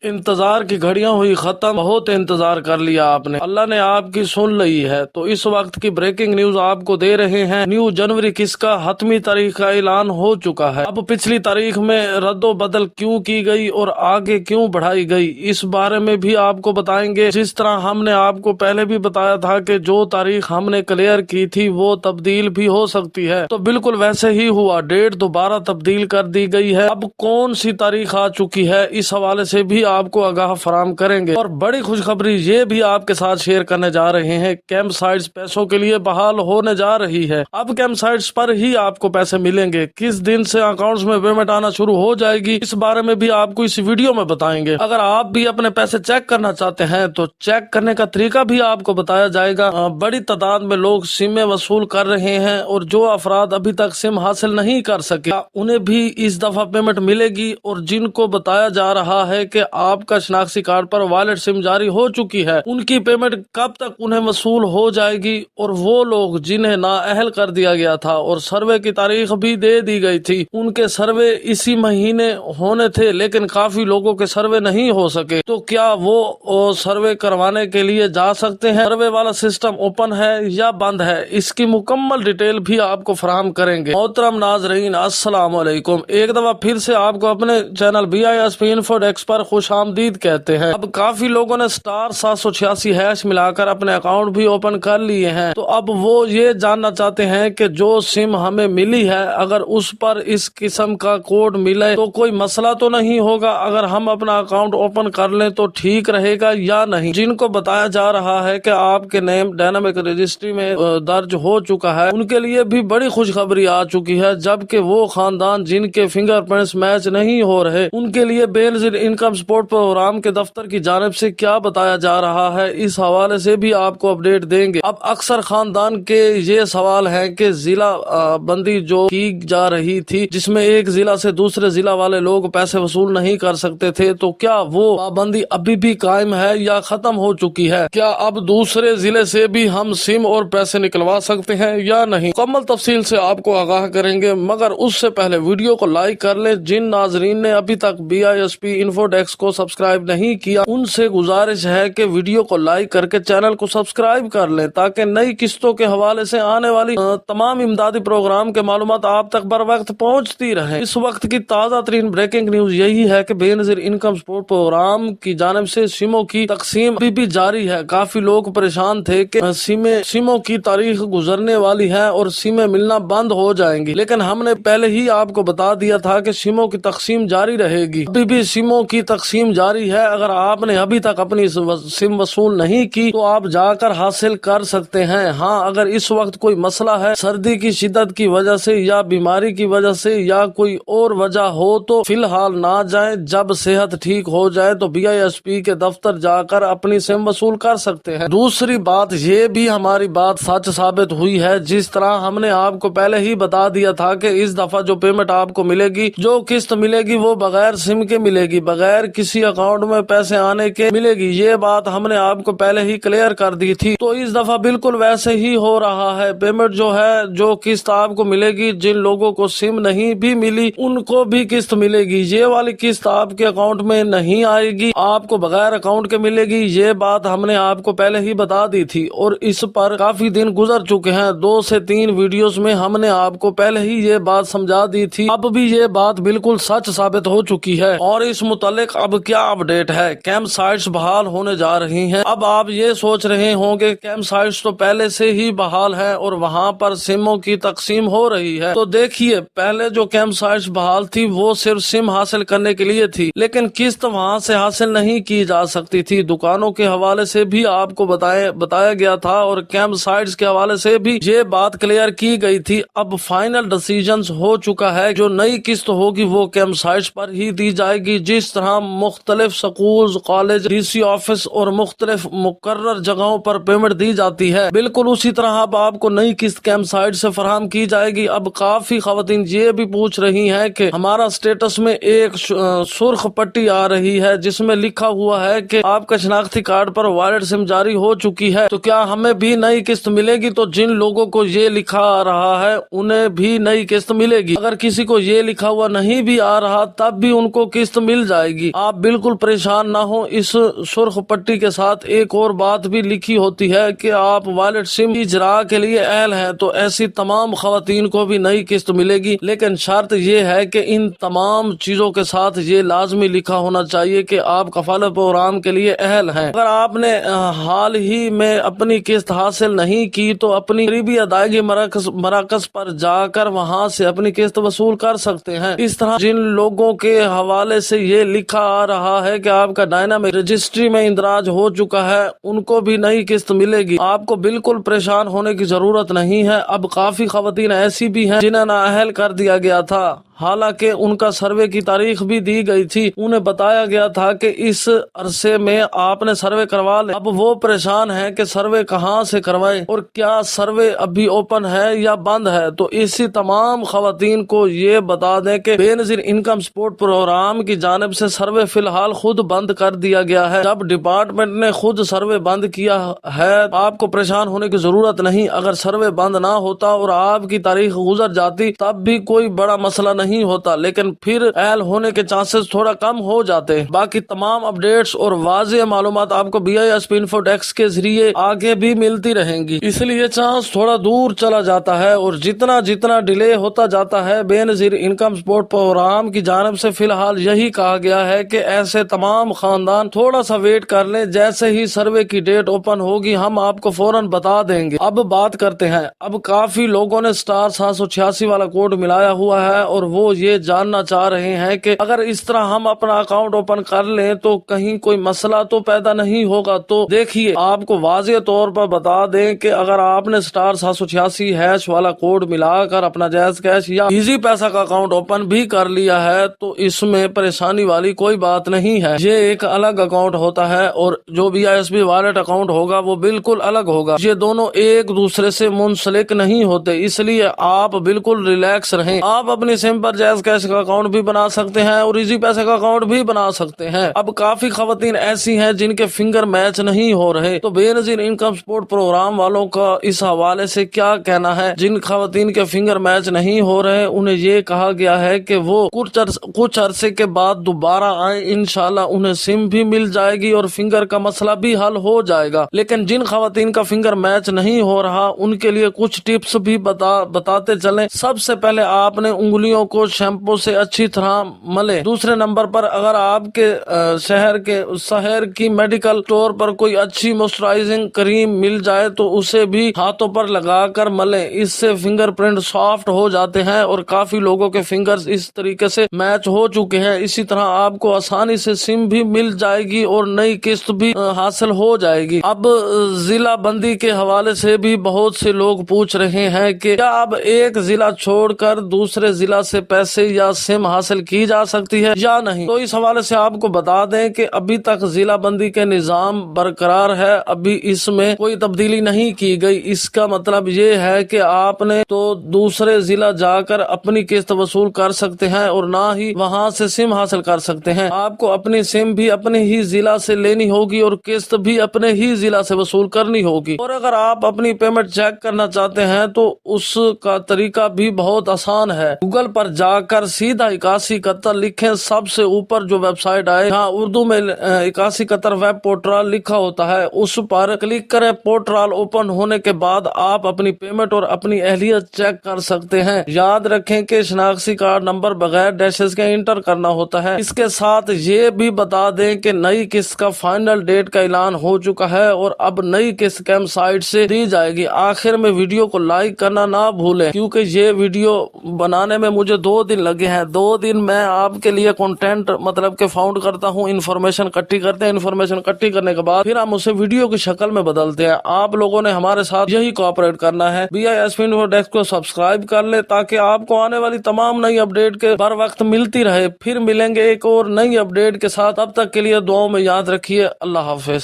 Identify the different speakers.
Speaker 1: इंतजार की घड़ियां हुई खत्म। बहुत इंतजार कर लिया आपने, अल्लाह ने आपकी सुन ली है। तो इस वक्त की ब्रेकिंग न्यूज आपको दे रहे हैं। न्यू जनवरी किसका हतमी तारीख का ऐलान हो चुका है। अब पिछली तारीख में रद्दो बदल क्यों की गई और आगे क्यों बढ़ाई गई, इस बारे में भी आपको बताएंगे। जिस तरह हमने आपको पहले भी बताया था कि जो तारीख हमने क्लियर की थी वो तब्दील भी हो सकती है, तो बिल्कुल वैसे ही हुआ। डेट दोबारा तब्दील कर दी गई है। अब कौन सी तारीख आ चुकी है, इस हवाले से भी आपको आगाह फराम करेंगे। और बड़ी खुशखबरी ये भी आपके साथ शेयर करने जा रहे हैं, कैंप साइट्स पैसों के लिए बहाल होने जा रही है। अब कैंप साइट्स पर ही आपको पैसे मिलेंगे। किस दिन से अकाउंट्स में पेमेंट आना शुरू हो जाएगी, इस बारे में भी आपको इस वीडियो में बताएंगे। अगर आप भी अपने पैसे चेक करना चाहते हैं तो चेक करने का तरीका भी आपको बताया जाएगा। बड़ी तादाद में लोग सिम वसूल कर रहे हैं और जो अफराद अभी तक सिम हासिल नहीं कर सके उन्हें भी इस दफा पेमेंट मिलेगी। और जिनको बताया जा रहा है कि आपका शनाख्ती कार्ड पर वॉलेट सिम जारी हो चुकी है, उनकी पेमेंट कब तक उन्हें वसूल हो जाएगी। और वो लोग जिन्हें नाअहल कर दिया गया था और सर्वे की तारीख भी दे दी गई थी, उनके सर्वे इसी महीने होने थे, लेकिन काफी लोगों के सर्वे नहीं हो सके। तो क्या वो सर्वे करवाने के लिए जा सकते हैं? सर्वे वाला सिस्टम ओपन है या बंद है, इसकी मुकम्मल डिटेल भी आपको फराहम करेंगे। मोहतरम नाजरीन, अस्सलाम वालेकुम। एक दफा फिर से आपको अपने चैनल BISP इन्फोडेस्क पर खुश आमदीद कहते हैं। अब काफी लोगों ने *786# मिलाकर अपने अकाउंट भी ओपन कर लिए हैं। तो अब वो ये जानना चाहते हैं कि जो सिम हमें मिली है, अगर उस पर इस किस्म का कोड मिले तो कोई मसला तो नहीं होगा। अगर हम अपना अकाउंट ओपन कर लें तो ठीक रहेगा या नहीं। जिनको बताया जा रहा है कि आपके नेम डायनामिक रजिस्ट्री में दर्ज हो चुका है, उनके लिए भी बड़ी खुशखबरी आ चुकी है। जबकि वो खानदान जिनके फिंगरप्रिंट्स मैच नहीं हो रहे, उनके लिए बेनजीर इनकम सपोर्ट प्रोग्राम के दफ्तर की जानिब से क्या बताया जा रहा है, इस हवाले से भी आपको अपडेट देंगे। अब अक्सर खानदान के ये सवाल है कि जिला बंदी जो की जा रही थी, जिसमें एक जिला से दूसरे जिला वाले लोग पैसे वसूल नहीं कर सकते थे, तो क्या वो पाबंदी अभी भी कायम है या खत्म हो चुकी है? क्या अब दूसरे जिले से भी हम सिम और पैसे निकलवा सकते हैं या नहीं? मुकम्मल तफसील से आपको आगाह करेंगे, मगर उससे पहले वीडियो को लाइक कर ले। जिन नाजरीन ने अभी तक BISP इन्फोडेस्क को सब्सक्राइब नहीं किया, उनसे गुजारिश है कि वीडियो को लाइक करके चैनल को सब्सक्राइब कर लें, ताकि नई किस्तों के हवाले से आने वाली तमाम इमदादी प्रोग्राम के मालूमात आप तक बर वक्त पहुँचती रहे। इस वक्त की ताज़ा तरीन ब्रेकिंग न्यूज यही है कि बेनजीर इनकम सपोर्ट प्रोग्राम की जानिब से सिमों की तकसीम अभी भी जारी है। काफी लोग परेशान थे कि सिमों की तारीख गुजरने वाली है और सिमें मिलना बंद हो जाएंगी, लेकिन हमने पहले ही आपको बता दिया था कि सिमों की तकसीम जारी रहेगी। अभी भी सिमों की तकसीम जारी है। अगर आपने अभी तक अपनी सिम वसूल नहीं की तो आप जाकर हासिल कर सकते हैं। हाँ, अगर इस वक्त कोई मसला है, सर्दी की शिद्दत की वजह से या बीमारी की वजह से या कोई और वजह हो, तो फिलहाल ना जाएं। जब सेहत ठीक हो जाए तो BISP के दफ्तर जाकर अपनी सिम वसूल कर सकते हैं। दूसरी बात, ये भी हमारी बात सच साबित हुई है। जिस तरह हमने आपको पहले ही बता दिया था कि इस दफा जो पेमेंट आपको मिलेगी, जो किस्त मिलेगी, वो बगैर सिम के मिलेगी, बगैर किसी अकाउंट में पैसे आने के मिलेगी। ये बात हमने आपको पहले ही क्लियर कर दी थी। तो इस दफा बिल्कुल वैसे ही हो रहा है। पेमेंट जो है, जो किस्त आपको मिलेगी, जिन लोगों को सिम नहीं भी मिली उनको भी किस्त मिलेगी। ये वाली किस्त आपके अकाउंट में नहीं आएगी, आपको बगैर अकाउंट के मिलेगी। ये बात हमने आपको पहले ही बता दी थी और इस पर काफी दिन गुजर चुके हैं। 2 से 3 वीडियोस में हमने आपको पहले ही ये बात समझा दी थी। अब भी ये बात बिल्कुल सच साबित हो चुकी है। और इस मुतालिक अब क्या अपडेट है? कैंप साइट्स बहाल होने जा रही हैं। अब आप ये सोच रहे होंगे कैंप साइट्स तो पहले से ही बहाल है और वहाँ पर सिमों की तकसीम हो रही है। तो देखिए, पहले जो कैंप साइट्स बहाल थी वो सिर्फ सिम हासिल करने के लिए थी, लेकिन किस्त वहाँ से हासिल नहीं की जा सकती थी। दुकानों के हवाले से भी आपको बताया गया था और कैंप साइट्स के हवाले से भी ये बात क्लियर की गई थी। अब फाइनल डिसीजन हो चुका है, जो नई किस्त होगी वो कैंप साइट्स पर ही दी जाएगी। जिस तरह मुख्तलिफ स्कूल, कॉलेज, DC ऑफिस और मुख्तलिफ मुकर्रर जगहों पर पेमेंट दी जाती है, बिल्कुल उसी तरह अब आपको नई किस्त कैंप साइट से फराहम की जाएगी। अब काफी खवातीन ये भी पूछ रही हैं कि हमारा स्टेटस में एक सुर्ख पट्टी आ रही है जिसमें लिखा हुआ है कि आपका शनाख्ती कार्ड पर वॉलेट सिम जारी हो चुकी है, तो क्या हमें भी नई किस्त मिलेगी? तो जिन लोगों को ये लिखा आ रहा है उन्हें भी नई किस्त मिलेगी। अगर किसी को ये लिखा हुआ नहीं भी आ रहा, तब भी उनको किस्त मिल जाएगी। आप بالکل پریشان نہ ہو، اس سرخ پٹی کے ساتھ ایک اور بات بھی لکھی ہوتی ہے کہ آپ وائلٹ سم کی اجرا کے لیے اہل ہیں، تو ایسی تمام خواتین کو بھی نئی قسط ملے گی، لیکن شرط یہ ہے کہ ان تمام چیزوں کے ساتھ یہ لازمی لکھا ہونا چاہیے کہ آپ کفالت پروگرام کے لیے اہل ہیں۔ اگر آپ نے حال ہی میں اپنی قسط حاصل نہیں کی تو اپنی قریبی ادائیگی مراکز پر جا کر وہاں سے اپنی قسط وصول کر سکتے ہیں۔ اس طرح جن لوگوں کے حوالے سے یہ لکھا آ رہا ہے کہ آپ کا ڈائنامک رجسٹری میں اندراج ہو چکا ہے، ان کو بھی نئی قسط ملے گی۔ آپ کو بالکل پریشان ہونے کی ضرورت نہیں ہے۔ اب کافی خواتین ایسی بھی ہیں جنہیں نااہل کر دیا گیا تھا، حالانکہ ان کا سروے کی تاریخ بھی دی گئی تھی، انہیں بتایا گیا تھا کہ اس عرصے میں آپ نے سروے کروا لے۔ اب وہ پریشان ہیں کہ سروے کہاں سے کروائے اور کیا سروے ابھی اوپن ہے یا بند ہے۔ تو اسی تمام خواتین کو یہ بتا دیں کہ بے نظیر انکم سپورٹ پروگرام کی جانب سے سروے فی الحال خود بند کر دیا گیا ہے۔ جب ڈپارٹمنٹ نے خود سروے بند کیا ہے، آپ کو پریشان ہونے کی ضرورت نہیں۔ اگر سروے بند نہ ہوتا اور آپ کی تاریخ گزر جاتی تب بھی کوئی بڑا مسئلہ نہیں ہوتا، لیکن پھر اہل ہونے کے چانسز تھوڑا کم ہو جاتے۔ باقی تمام اپڈیٹس اور واضح معلومات آپ کو BISP انفو ڈیسک کے ذریعے آگے بھی ملتی رہیں گی، اس لیے چانس تھوڑا دور چلا جاتا ہے اور جتنا ڈیلے ہوتا جاتا ہے۔ بے نظیر انکم سپورٹ پروگرام کی جانب سے فی الحال یہی کہا گیا ہے کہ ایسے تمام خاندان تھوڑا سا ویٹ کر لیں، جیسے ہی سروے کی ڈیٹ اوپن ہوگی ہم آپ کو فوراً بتا دیں گے۔ اب بات کرتے ہیں، اب کافی لوگوں نے سٹار 786 والا کوڈ ملایا ہوا ہے اور وہ یہ جاننا چاہ رہے ہیں کہ اگر اس طرح ہم اپنا اکاؤنٹ اوپن کر لیں تو کہیں کوئی مسئلہ تو پیدا نہیں ہوگا۔ تو دیکھیے، آپ کو واضح طور پر بتا دیں کہ اگر آپ نے سٹار 786# والا کوڈ ملا کر اپنا جائز کیش یا ایزی پیسہ کا اکاؤنٹ اوپن بھی کر لیا ہے تو اس میں پریشانی والی کوئی بات نہیں ہے۔ یہ ایک الگ اکاؤنٹ ہوتا ہے اور جو BISP والیٹ اکاؤنٹ ہوگا وہ بالکل الگ ہوگا۔ یہ دونوں ایک دوسرے سے منسلک نہیں ہوتے، اس لیے آپ بالکل ریلیکس رہیں۔ آپ اپنی سم پر جائز کیش کا اکاؤنٹ بھی بنا سکتے ہیں اور ایزی پیسے کا اکاؤنٹ بھی بنا سکتے ہیں۔ اب کافی خواتین ایسی ہیں جن کے فنگر میچ نہیں ہو رہے، تو بے نظیر انکم سپورٹ پروگرام والوں کا اس حوالے سے کیا کہنا ہے؟ جن خواتین کے فنگر میچ نہیں ہو رہے انہیں یہ کہا گیا ہے کہ وہ کچھ عرصے کے بعد دوبارہ آئیں، انشاءاللہ انہیں سم بھی مل جائے گی اور فنگر کا مسئلہ بھی حل ہو جائے گا۔ لیکن جن خواتین کا فنگر میچ نہیں ہو رہا ان کے لیے کچھ ٹپس بھی بتاتے چلیں۔ سب سے پہلے آپ نے انگلیوں کو شیمپو سے اچھی طرح ملیں۔ دوسرے نمبر پر اگر آپ کے شہر کی میڈیکل اسٹور پر کوئی اچھی موئسچرائزنگ کریم مل جائے تو اسے بھی ہاتھوں پر لگا کر ملیں، اس سے فنگر پرنٹ سافٹ ہو جاتے ہیں اور کافی لوگوں کے فنگرز اس طریقے سے میچ ہو چکے ہیں۔ اسی طرح آپ کو آسانی سے سم بھی مل جائے گی اور نئی قسط بھی حاصل ہو جائے گی۔ اب ضلع بندی کے حوالے سے بھی بہت سے لوگ پوچھ رہے ہیں کہ کیا اب ایک ضلع چھوڑ کر دوسرے ضلع سے پیسے یا سم حاصل کی جا سکتی ہے یا نہیں؟ تو اس حوالے سے آپ کو بتا دیں کہ ابھی تک ضلع بندی کے نظام برقرار ہے، ابھی اس میں کوئی تبدیلی نہیں کی گئی۔ اس کا مطلب یہ ہے کہ آپ نے تو دوسرے ضلع جا کر اپنی قسط وصول کر سکتے ہیں اور نہ ہی وہاں سے سم حاصل کر سکتے ہیں۔ آپ کو اپنی سم بھی اپنے ہی ضلع سے لینی ہوگی اور قسط بھی اپنے ہی ضلع سے وصول کرنی ہوگی۔ اور اگر آپ اپنی پیمنٹ چیک کرنا چاہتے ہیں تو اس کا طریقہ بھی بہت آسان ہے۔ گوگل پر جا کر سیدھا 8171 لکھیں، سب سے اوپر جو ویب سائٹ آئے جہاں اردو میں 8171 ویب پورٹل لکھا ہوتا ہے اس پر کلک کریں۔ پورٹل اوپن ہونے کے بعد آپ اپنی پیمنٹ اور اپنی اہلیت چیک کر سکتے ہیں۔ یاد رکھیں کہ شناختی کارڈ نمبر بغیر ڈیشز کے انٹر کرنا ہوتا ہے۔ اس کے ساتھ یہ بھی بتا دیں کہ نئی قسط کا فائنل ڈیٹ کا اعلان ہو چکا ہے اور اب نئی قسط کیم سائٹ سے دی جائے گی۔ آخر میں ویڈیو کو لائک کرنا نہ بھولیں کیونکہ یہ ویڈیو بنانے میں مجھے 2 دن لگے ہیں۔ 2 دن میں آپ کے لیے کنٹینٹ فاؤنڈ کرتا ہوں، انفارمیشن اکٹھی کرتے ہیں، انفارمیشن اکٹھی کرنے کے بعد پھر ہم اسے ویڈیو کی شکل میں بدلتے ہیں۔ آپ لوگوں نے ہمارے ساتھ یہی کوآپریٹ کرنا ہے۔ BISP انفو ڈیسک کو سبسکرائب کر لیں تاکہ آپ کو آنے والی تمام نئی اپڈیٹ کے بر وقت ملتی رہے۔ پھر ملیں گے ایک اور نئی اپڈیٹ کے ساتھ، تب تک کے لیے دعاؤں میں یاد رکھیے۔ اللہ حافظ۔